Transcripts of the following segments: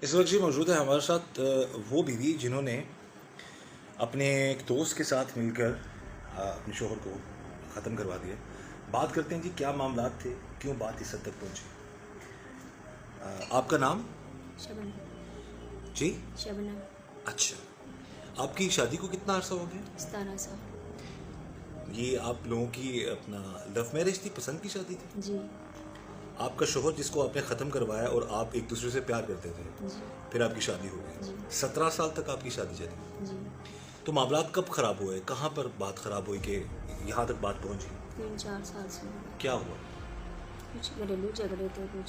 इस वक्त जी मौजूद है हमारे साथ वो बीवी जिन्होंने अपने एक दोस्त के साथ मिलकर अपने शोहर को ख़त्म करवा दिया। बात करते हैं जी क्या मामलात थे, क्यों बात इस हद तक पहुंची। आपका नाम? शबनम। जी शबनम। अच्छा, आपकी शादी को कितना अरसा हो गया? 17 साल। ये आप लोगों की अपना लव मैरिज थी, पसंद की शादी थी? जी आपका शोहर जिसको आपने ख़त्म करवाया और आप एक दूसरे से प्यार करते थे, जी फिर आपकी शादी हो गई, जी 17 साल तक आपकी शादी चली। जी। तो मामलात कब ख़राब हुए, कहाँ पर बात ख़राब हुई कि यहाँ तक बात पहुँच गई? 3-4 साल से हो गया। क्या हुआ? कुछ घरेलू झगड़े थे, कुछ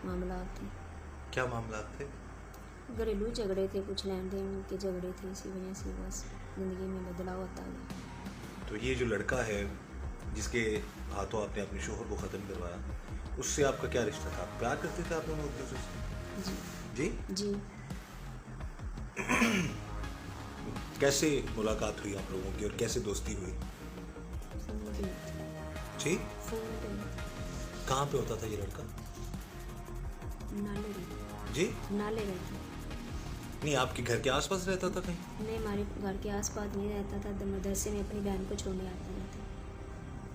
मामला थे। क्या मामलात थे? घरेलू झगड़े थे, कुछ लेन देन के झगड़े थे, इसी वजह से बस ज़िंदगी में बदलाव होता गया। तो ये जो लड़का है जिसके हाथों आपने अपने शोहर को ख़त्म करवाया, उससे आपका क्या रिश्ता था? प्यार करते थे आप दोनों एक दूसरे से? जी जी। जी। कैसे मुलाकात हुई आप लोगों की और कैसे दोस्ती हुई? फोन पे जी। फोन पे कहाँ पे होता था ये लड़का? नाले रहते। जी नाले रहते। नहीं, आपके घर के आसपास रहता था कहीं? नहीं, हमारे घर के आसपास नहीं रहता था। मदरसे में अपनी बहन को छोड़ने आता रहता।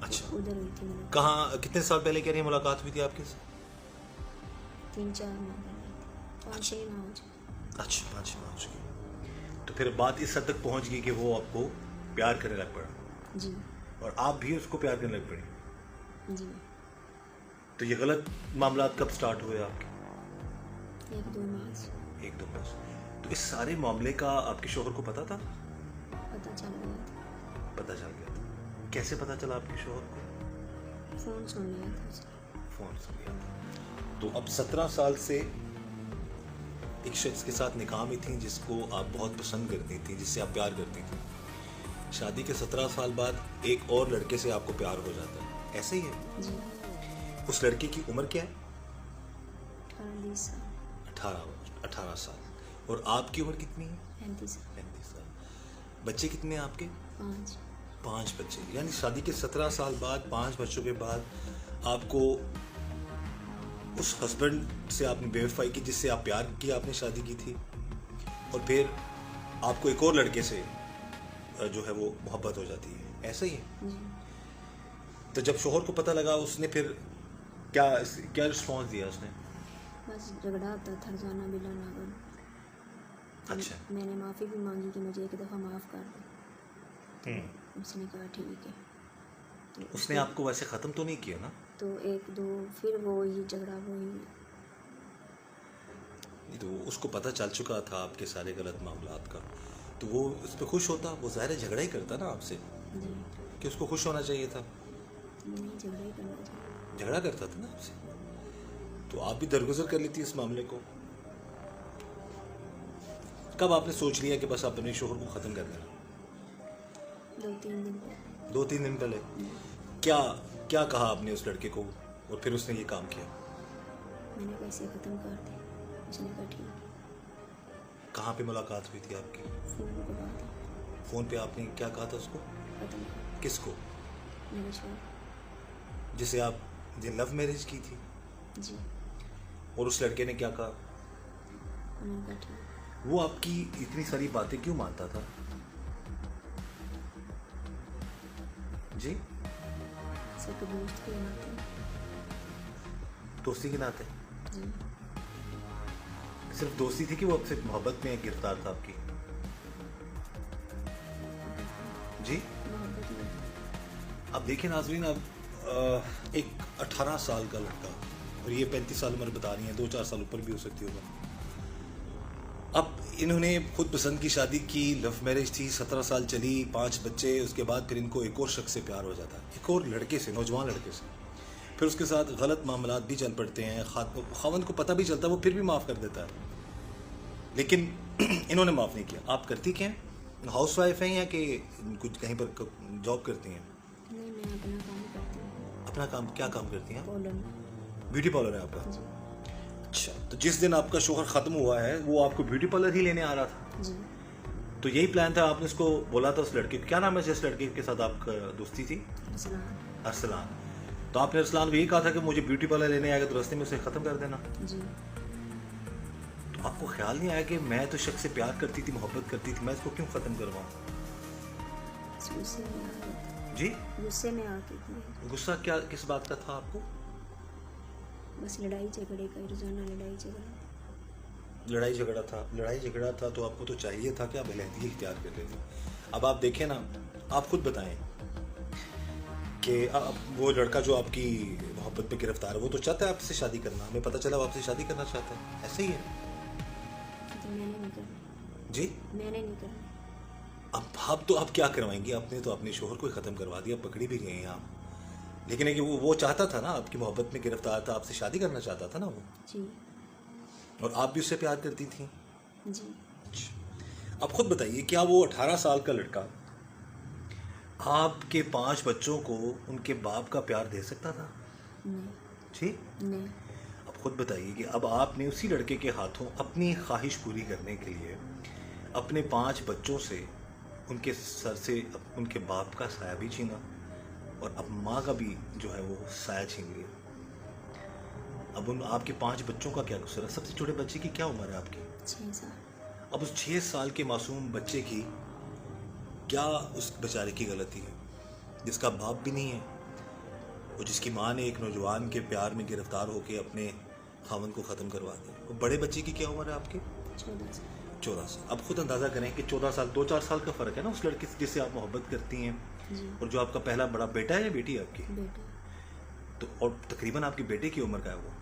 अच्छा, उधर हुई थी मुलाकात। कहाँ, कितने साल पहले कह रही है मुलाकात हुई थी आपके? 3-4 माह पहले, 5-6 माह हो चुके। अच्छा, 5 माह हो चुके। तो फिर बात इस हद तक पहुंच गई कि वो आपको प्यार करने लग पड़ा जी और आप भी उसको प्यार करने लग पड़ी। जी। तो ये गलत मामलात कब स्टार्ट हुए आपके? 1-2 माह से 1-2 माह से। तो इस सारे मामले का आपके शोहर को पता था? पता चल गया था। पता चल गया था। कैसे पता चला आपके शोहर को? फ़ोन सुन लिया था उसने। फोन से लिया था। तो अब 17 साल से एक शख्स के साथ निकाह में थी जिसको आप बहुत पसंद करती थी, जिससे आप प्यार करती थी। शादी के 17 साल बाद एक और लड़के से आपको प्यार हो जाता है, ऐसे ही है? जी। उस लड़के की उम्र क्या है? 18-20 साल। 18 साल। और आपकी उम्र कितनी है? 35 साल। 35 साल। बच्चे कितने हैं आपके? 5। 5 बच्चे। यानी शादी के 17 साल बाद 5 बच्चों के बाद आपको उस हस्बैंड से आपने बेवफाई की जिससे आप प्यार किया, आपने शादी की थी, और फिर आपको एक और लड़के से जो है वो मोहब्बत हो जाती है, ऐसा ही है? जी। तो जब शोहर को पता लगा उसने फिर क्या क्या रिस्पॉन्स दिया उसने? बस झगड़ा होता था, जाना मिलाना बंद। अच्छा। मैंने माफ़ी भी मांगी कि मुझे एक दफ़ा माफ़ कर दे। उसने कहा ठीक है। तो उसने आपको वैसे ख़त्म तो नहीं किया ना? तो 1-2 फिर वो ही झगड़ा वही। तो उसको पता चल चुका था आपके सारे गलत मामलात का, तो वो उस पर खुश होता? वो ज़ाहिर है झगड़ा ही करता ना आपसे, जी। कि उसको खुश होना चाहिए था। नहीं, झगड़ा ही करना चाहिए। झगड़ा करता था ना आपसे, तो आप भी दरगुजर कर लेती इस मामले को। कब आपने सोच लिया कि बस आप अपने शोहर को ख़त्म कर देना? 2-3 दिन पहले। 2-3 दिन पहले। क्या क्या कहा आपने उस लड़के को और फिर उसने ये काम किया? मैंने कैसे ख़त्म कर दी। उसने कहा ठीक है। कहाँ पे मुलाकात हुई थी आपकी? फ़ोन को बात है, फ़ोन पे आपने क्या कहा था उसको? ख़त्म कर। किसको? मेरे शोर। जिसे आप लव मैरिज की थी? जी। और उस लड़के ने क्या कहा? उन्होंने कहा ठीक। वो आपकी इतनी सारी बातें क्यों मानता था? जी, सबके दोस्त के नाते। दोस्ती के नाते? जी। सिर्फ दोस्ती थी कि वो आपसे मोहब्बत में गिरफ्तार था आपकी? जी। मोहब्बत में। अब देखिए नाजरीन, अब एक 18 साल का लड़का और ये 35 साल उम्र बता रही है, 2-4 साल ऊपर भी हो सकती होगा। अब इन्होंने खुद पसंद की शादी की, लव मैरिज थी, 17 साल चली, 5 बच्चे, उसके बाद फिर इनको एक और शख्स से प्यार हो जाता है, एक और लड़के से, नौजवान लड़के से। फिर उसके साथ गलत मामलात भी चल पड़ते हैं, खावंद को पता भी चलता है, वो फिर भी माफ़ कर देता है, लेकिन इन्होंने माफ़ नहीं किया। आप करती क्या हैं? हाउस वाइफ हैं या कि कुछ कहीं पर जॉब करती हैं? नहीं, मैं अपना काम करती हूँ। अपना काम? क्या काम करती हैं आप? कॉलोनी। ब्यूटी पार्लर है आपका? जी। अच्छा, तो जिस दिन आपका शोहर ख़त्म हुआ है वो आपको ब्यूटी पार्लर ही लेने आ रहा था? जी। तो यही प्लान था, आपने उसको बोला था? उस लड़के, क्या नाम है जिस लड़के के साथ आपका दोस्ती थी? अरसलान। अरसलान। तो आपने अरसलान को यही कहा था कि मुझे ब्यूटी पार्लर लेने आएगा तो रास्ते में उसे ख़त्म कर देना? जी। तो आपको ख्याल नहीं आया कि मैं तो शख्स से प्यार करती थी, मोहब्बत करती थी, मैं इसको क्यों ख़त्म करवाऊँ? गुस्से में आ गई थी। जी? गुस्से में आके किया। गुस्सा क्या, किस बात का था आपको? बस लड़ाई झगड़े का, रोजाना लड़ाई झगड़ा। लड़ाई झगड़ा था तो आपको तो चाहिए था कि आप अलहदगी इख्तियार कर लेते। अब आप देखें ना, आप खुद बताएं कि वो लड़का जो आपकी मोहब्बत पे गिरफ्तार है, वो तो चाहता है आपसे शादी करना, हमें पता चला वो आपसे शादी करना चाहता है, ऐसे ही है? तो मैंने नहीं करना। जी? मैंने नहीं करना। अब तो आप क्या करवाएंगी? आपने तो अपने शोहर को ही ख़त्म करवा दिया, पकड़ी भी गए हैं आप। लेकिन है कि वो चाहता था ना, आपकी मोहब्बत में गिरफ्तार था, आपसे शादी करना चाहता था ना वो, जी और आप भी उससे प्यार करती थी। जी। अब खुद बताइए, क्या वो 18 साल का लड़का आपके 5 बच्चों को उनके बाप का प्यार दे सकता था? नहीं जी? नहीं। अब खुद बताइए कि अब आपने उसी लड़के के हाथों अपनी ख्वाहिश पूरी करने के लिए अपने 5 बच्चों से उनके सर से उनके बाप का साया भी छीना, और अब माँ का भी जो है वो साया छीन लिया। अब उन आपके 5 बच्चों का क्या कसूर है? सबसे छोटे बच्चे की क्या उम्र है आपकी? 6 साल। अब उस 6 साल के मासूम बच्चे की क्या, उस बेचारे की गलती है जिसका बाप भी नहीं है, और जिसकी माँ ने एक नौजवान के प्यार में गिरफ्तार होकर अपने खावन को ख़त्म करवा दिया? और बड़े बच्चे की क्या उम्र है आपकी? 14 साल। 14 साल। अब खुद अंदाज़ा करें कि 14 साल, 2-4 साल का फ़र्क है ना उस लड़के से जिससे आप मोहब्बत करती हैं, जी। और जो आपका पहला बड़ा बेटा है या बेटी है आपकी? बेटा। तो और तकरीबन आपके बेटे की उम्र का है वो।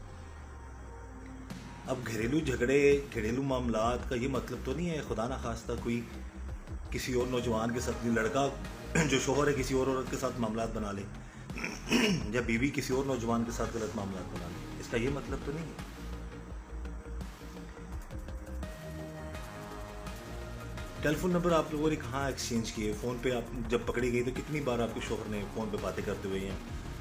अब घरेलू झगड़े, घरेलू मामलात का ये मतलब तो नहीं है खुदा ना खास्ता कोई किसी और नौजवान के साथ, लड़का जो शोहर है किसी और औरत के साथ मामलात बना ले या बीवी किसी और नौजवान के साथ गलत मामलात बना ले, इसका ये मतलब तो नहीं है। टेलीफोन नंबर आप लोगों ने कहाँ एक्सचेंज किए? फ़ोन पे आप जब पकड़ी गई तो कितनी बार आपके शोहर ने फ़ोन पे बातें करते हुए या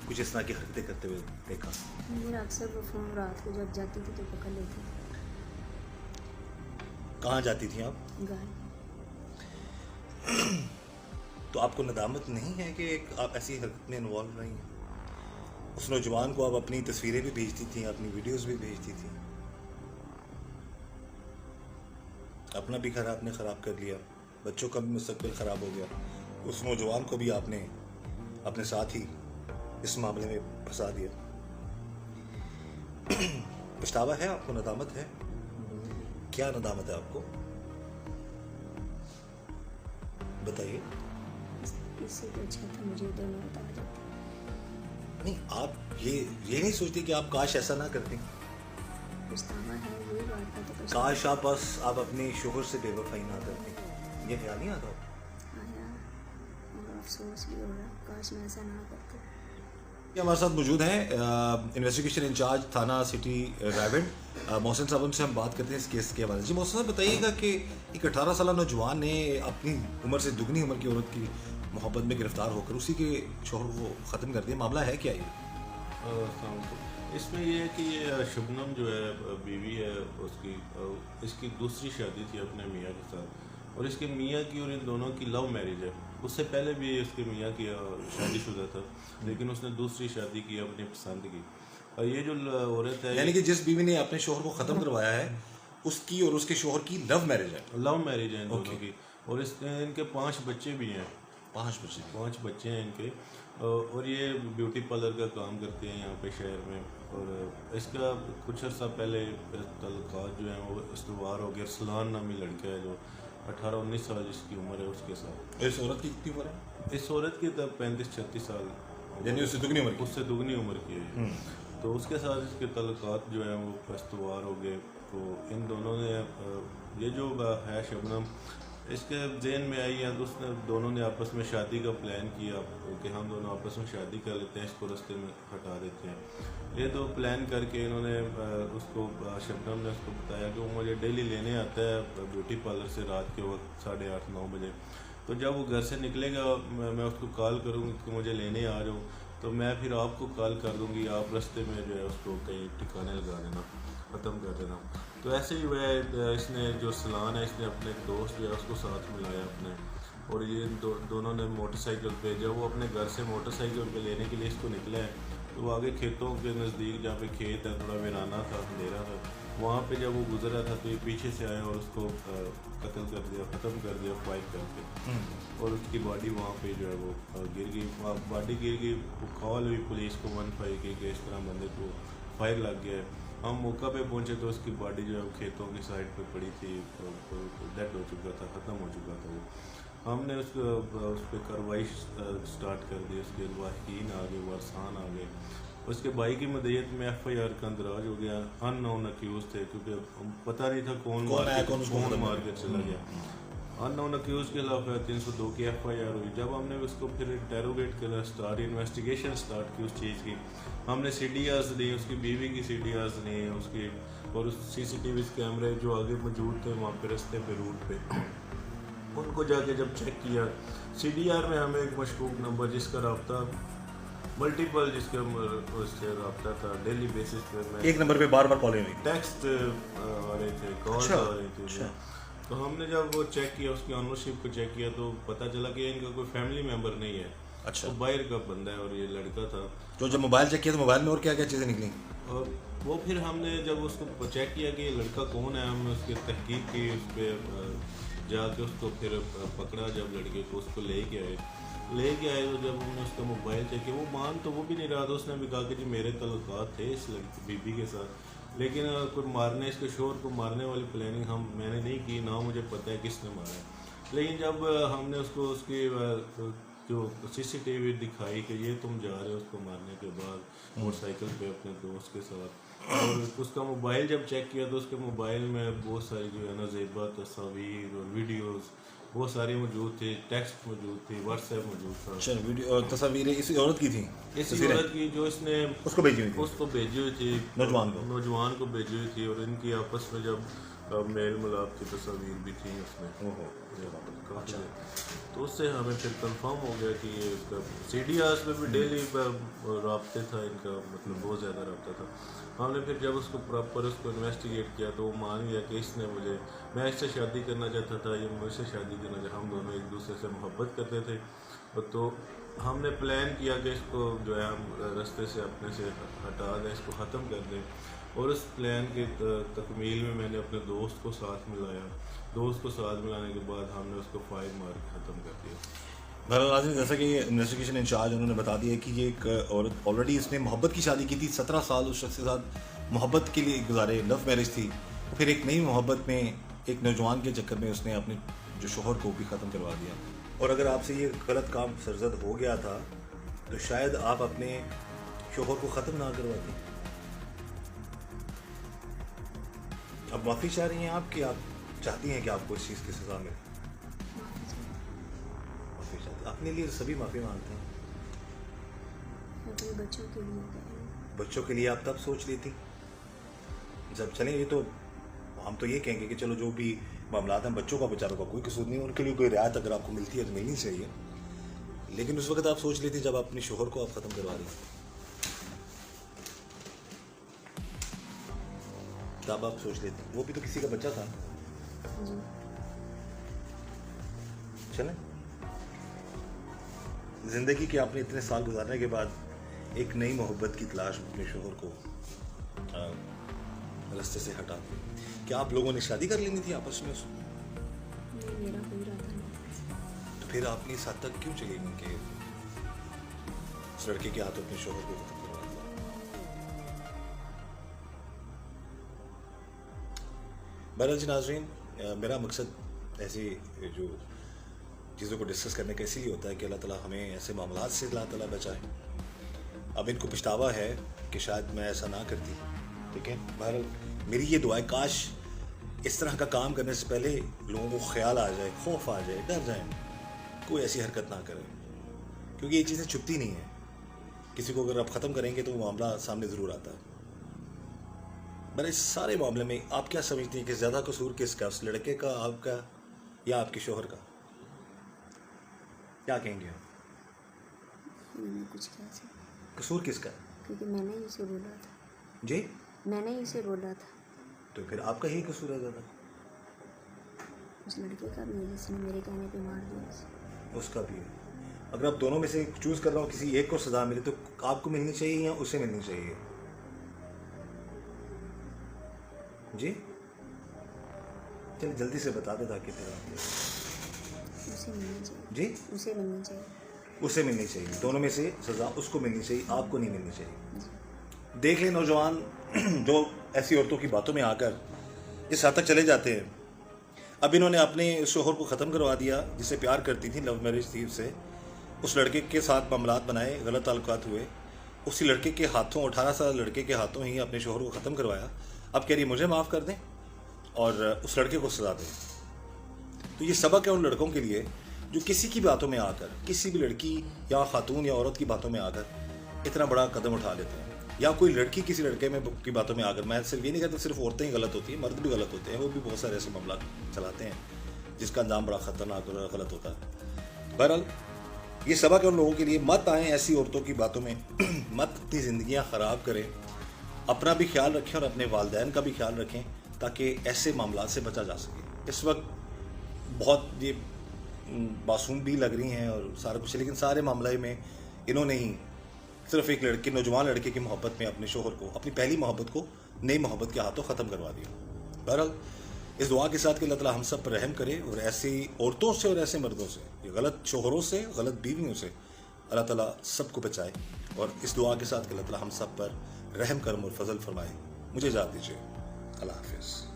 कुछ इस तरह की हरकतें करते हुए देखा? मेरा अक्सर वो फ़ोन रात को जब जाती थी तो पकड़ लेती थी। कहाँ जाती थी आप? घर। तो आपको नदामत नहीं है कि आप ऐसी हरकत में इन्वॉल्व रही हैं? उस नौजवान को आप अपनी तस्वीरें भी भेजती थी, अपनी वीडियोस भी भेजती थी, अपना भी घर आपने ख़राब कर लिया, बच्चों का भी मुस्तकबिल ख़राब हो गया, उस नौजवान को भी आपने अपने साथ ही इस मामले में फंसा दिया। पछतावा है आपको? नदामत है? क्या नदामत है आपको, बताइए। इससे तो अच्छा था मुझे उधर में बता देती। नहीं, आप ये नहीं सोचती कि आप काश ऐसा ना करती? पछतावा है, वही बात का तो पछतावा काश आप अपने शोहर से बेवफाई ना करती, ये ख्याल नहीं आता? आया और अफसोस भी हो रहा, काश मैं ऐसा ना करती। ये हमारे साथ मौजूद हैं इन्वेस्टिगेशन इंचार्ज थाना सिटी रायगढ़, मोहसिन साहब, उनसे हम बात करते हैं इस केस के हवाले से। मोहसिन साहब, बताइएगा कि एक 18 साल नौजवान ने अपनी उम्र से दुगनी उम्र की औरत की मोहब्बत में गिरफ्तार होकर उसी के शोहर को ख़त्म कर दिया, मामला है क्या ये? इसमें ये है कि ये शबनम जो है बीवी है उसकी, इसकी दूसरी शादी थी अपने मियाँ के साथ, और इसके मियाँ की और इन दोनों की लव मैरिज है। उससे पहले भी इसके मियाँ की शादीशुदा था, लेकिन उसने दूसरी शादी की अपनी पसंद की। और ये जो औरत है, यानी कि जिस बीवी ने अपने शोहर को ख़त्म करवाया है उसकी और उसके शोहर की लव मैरिज है? लव मैरिज है इन दोनों की, और इनके 5 बच्चे भी हैं। 5 बच्चे हैं इनके, और ये ब्यूटी पार्लर का काम करते हैं यहाँ पे शहर में। और इसका कुछ अर्सा पहले तल्लुकात जो हैं वो इस्तवार हो गया। सलान नामी लड़का है जो 18-19 साल जिसकी उम्र है उसके साथ। इस औरत की कितनी उम्र है? इस औरत की तब 35-36 साल, यानी उससे दुगनी उम्र की? उससे दुगनी उम्र की है। तो उसके साथ इसके तल्लुकात जो हैं वो इस्तवार हो गए। तो इन दोनों ने ये जो है शबनम इसके जहन में आई है, तो उसने दोनों ने आपस में शादी का प्लान किया कि हम दोनों आपस में शादी कर लेते हैं, इसको रास्ते में हटा देते हैं। ये तो प्लान करके इन्होंने उसको, शबनम ने उसको बताया कि वो मुझे डेली लेने आता है ब्यूटी पार्लर से रात के वक्त 8:30-9 बजे। तो जब वो घर से निकलेगा मैं उसको कॉल करूँगी कि मुझे लेने आ जाओ, तो मैं फिर आपको कॉल कर दूँगी, आप रास्ते में जो है उसको कहीं ठिकाने लगा देना, ख़त्म कर देना। तो ऐसे ही वह इसने जो सलान है, इसने अपने दोस्त जो है उसको साथ मिलाया अपने, और ये दोनों ने मोटरसाइकिल पे, जब वो अपने घर से मोटरसाइकिल पे लेने के लिए इसको निकले हैं, तो वो आगे खेतों के नज़दीक जहाँ पे खेत है, थोड़ा वीराना था, अंधेरा था, वहाँ पे जब वो गुजरा था तो ये पीछे से आया और उसको कत्ल कर दिया, ख़त्म कर दिया फाइट करके, और उसकी बॉडी वहाँ पे जो है वो गिर गई, बॉडी गिर गई। वो कॉल हुई पुलिस को 15 की कि इस तरह बंदे को फायर लग गया है। हम मौका पे पहुँचे तो उसकी बॉडी जो है वो खेतों की साइड पे पड़ी थी, डेड हो चुका था, ख़त्म हो चुका था वो। हमने उस पर कार्रवाई स्टार्ट कर दी, उसके वाहिकीन आ गए, वारसान आ गए। उसके भाई की मदयत में FIR का अंदराज हो गया। अननोन अक्यूज थे, क्योंकि पता नहीं था कौन मार के चला गया। अननोन अक्यूज के खिलाफ 302 की FIR हुई। जब हमने उसको फिर इंटेरोगेट कर स्टार्ट इन्वेस्टिगेशन स्टार्ट की उस चीज़ की, हमने CDRs ली, उसकी बीवी की CDRs ली, उसकी और उस CCTV कैमरे जो आगे मौजूद थे वहाँ पे रास्ते पे रूट पे, उनको जाके जब चेक किया, CDR में हमें एक मशकूक नंबर जिसका रब्ता मल्टीपल जिसके उससे रब्ता था डेली बेसिस पे, एक नंबर पे बार बार कॉल हुई, टेक्स्ट आ रहे थे, कॉल्स आ रही थी। तो हमने जब वो चेक किया, उसकी ऑनरशिप को चेक किया, तो पता चला कि इनका कोई फैमिली मेम्बर नहीं है। अच्छा, तो बाहर का बंदा है और ये लड़का था। तो जब मोबाइल चेक किया तो मोबाइल में और क्या क्या चीज़ें निकली? और वो फिर हमने जब उसको चेक किया कि ये लड़का कौन है, हमने उसकी तहकीक की, उस पर जाके उसको फिर पकड़ा। जब लड़के को उसको ले के आए तो जब हमने उसका मोबाइल चेक किया, वो मान तो वो भी नहीं रहा था। उसने भी कहा कि जी मेरे तल्लुकात थे इस लड़की बीबी के साथ, लेकिन कोई मारने, इसके शोर को मारने वाली प्लानिंग मैंने नहीं की, ना मुझे पता है किसने मारा है। लेकिन जब हमने उसको उसकी जो CCTV दिखाई कि ये तुम जा रहे हो उसको मारने के बाद मोटरसाइकिल पे अपने दोस्त के साथ, और उसका मोबाइल जब चेक किया तो उसके मोबाइल में बहुत सारी जो है ना ज़ेबा तस्वीर और वीडियोस बहुत सारी मौजूद थी, टेक्स्ट मौजूद थी, WhatsApp मौजूद था। अच्छा, वीडियो और तस्वीरें इसी औरत की थी, इसी औरत की जो इसने उसको भेजी हुई थी, उसको भेजी हुई थी, नौजवान को भेजी हुई थी, और इनकी आपस में जब मेल मिलाप की तस्वीर भी थी उसमें। अच्छा, तो उससे हमें फिर कंफर्म हो गया कि ये इसका CDRs में भी डेली रब्ते था इनका, मतलब बहुत ज़्यादा रब्ता था। हमने फिर जब उसको प्रॉपर उसको इन्वेस्टिगेट किया तो वो मान गया कि इसने मैं इससे शादी करना चाहता था, ये मुझसे शादी करना चाहता, हम दोनों एक दूसरे से मोहब्बत करते थे। तो हमने प्लान किया कि इसको जो है हम रास्ते से अपने से हटा दें, इसको ख़त्म कर दें। और उस प्लान के तकमील में मैंने अपने दोस्त को साथ मिलाया। दोस्त को साथ मिलाने के बाद हमने उसको फायर मार के ख़त्म कर दिया। नाज़रीन, जैसा कि इन्वेस्टिगेशन इंचार्ज उन्होंने बता दिया कि ये एक औरत ऑलरेडी इसने मोहब्बत की शादी की थी, 17 साल उस शख्स के साथ मोहब्बत के लिए गुजारे, लव मैरिज थी। फिर एक नई मोहब्बत में एक नौजवान के चक्कर में उसने अपने जो शोहर को भी ख़त्म करवा दिया। और अगर आपसे ये गलत काम सरजद हो गया था तो शायद आप अपने शोहर को ख़त्म ना करवाती। अब माफ़ी चाह रही हैं आप कि आप चाहती हैं कि आपको इस चीज़ की सज़ा मिले? माफ़ी चाहती, अपने लिए सभी माफ़ी मांगते हैं, अपने बच्चों के लिए कह रही हूँ। बच्चों के लिए आप तब सोच ली थी जब चलें। ये तो हम तो ये कहेंगे कि चलो जो भी मामला हैं, बच्चों का बेचारों का कोई कसूर नहीं, उनके लिए कोई रियायत अगर आपको मिलती है तो मिलनी चाहिए। लेकिन उस वक्त आप सोच लेती जब अपने शोहर को आप ख़त्म करवा रही थी, तब आप सोच लेते, वो भी तो किसी का बच्चा था। जी। चलें, ज़िंदगी के आपने इतने साल गुजारने के बाद एक नई मोहब्बत की तलाश अपने शोहर को रास्ते से हटा दी। क्या आप लोगों ने शादी कर लेनी थी आपस में? नहीं, मेरा कोई इरादा नहीं। तो फिर आपने इस हद तक क्यों चली गई कि उस लड़के के हाथ अपने शोहर को खत्म करवा दिया? बहरहाल जी नाज़रीन, मेरा मकसद ऐसी जो चीज़ों को डिस्कस करने का इसीलिए होता है कि अल्लाह ताला हमें ऐसे मामलात से अल्लाह ताला बचाए। अब इनको पछतावा है कि शायद मैं ऐसा ना करती, ठीक है। बहरहाल मेरी ये दुआ है, काश इस तरह का काम करने से पहले लोगों को ख्याल आ जाए, खौफ आ जाए, डर जाए, कोई ऐसी हरकत ना करें, क्योंकि ये चीज़ें छुपती नहीं हैं। किसी को अगर आप ख़त्म करेंगे तो वो मामला सामने ज़रूर आता है। पर इस सारे मामले में आप क्या समझती हैं कि ज़्यादा कसूर किसका, उस लड़के का, आपका, या आपके शोहर का? क्या कहेंगे आप? मैंने कुछ कह सकती, कसूर किसका? क्योंकि मैंने ही उसे बोला था। जी, मैंने ही उसे बोला था। तो फिर आपका ही कसूर है ज़्यादा। उस लड़के का भी है जिसने मेरे कहने पे मार दिया उसे। उसका भी है। अगर आप दोनों में से चूज़ कर रहा हूँ, किसी एक को सज़ा मिले तो आपको मिलनी चाहिए या उसे मिलनी चाहिए? जी चल जल्दी से बता दे ताकि तेरा उसे मिलनी चाहिए, जी उसे मिलनी चाहिए। उसे मिलनी चाहिए, दोनों में से सज़ा उसको मिलनी चाहिए, आपको नहीं मिलनी चाहिए। देख ले नौजवान जो ऐसी औरतों की बातों में आकर इस हद तक चले जाते हैं। अब इन्होंने अपने शोहर को ख़त्म करवा दिया जिससे प्यार करती थी, लव मैरिज थी उससे, उस लड़के के साथ मामलात बनाए, गलत ताल्लुकात हुए, उसी लड़के के हाथों 18 साल लड़के के हाथों ही अपने शोहर को ख़त्म करवाया। अब कह रही मुझे माफ़ कर दें और उस लड़के को सज़ा दें। तो ये सबक है उन लड़कों के लिए जो किसी की बातों में आकर, किसी भी लड़की या खातून या औरत की बातों में आकर इतना बड़ा कदम उठा लेते हैं, या कोई लड़की किसी लड़के में की बातों में आकर। मैं सिर्फ ये नहीं कहता सिर्फ औरतें ही गलत होती हैं, मर्द भी गलत होते हैं, वो भी बहुत सारे ऐसे मामला चलाते हैं जिसका अंजाम बड़ा ख़तरनाक और गलत होता है। बहरहाल ये सबक है उन लोगों के लिए, मत आएँ ऐसी औरतों की बातों में, मत अपनी ज़िंदगियाँ ख़राब करें, अपना भी ख्याल रखें और अपने वालिदैन का भी ख्याल रखें ताकि ऐसे मामला से बचा जा सके। इस वक्त बहुत ये मासूम भी लग रही हैं और सारा कुछ, लेकिन सारे मामले में इन्होंने ही सिर्फ एक लड़के, नौजवान लड़के की मोहब्बत में अपने शोहर को, अपनी पहली मोहब्बत को नई मोहब्बत के हाथों ख़त्म करवा दिया। बहरहाल इस दुआ के साथ कि अल्लाह ताला हम सब पर रहम करे और ऐसी औरतों से और ऐसे मर्दों से, ये गलत शोहरों से, गलत बीवियों से अल्लाह ताला सबको बचाए, और इस दुआ के साथ कि अल्लाह ताला हम सब पर रहम करम और फजल फरमाए। मुझे इजाज़त दीजिए, अल्लाह हाफिज़।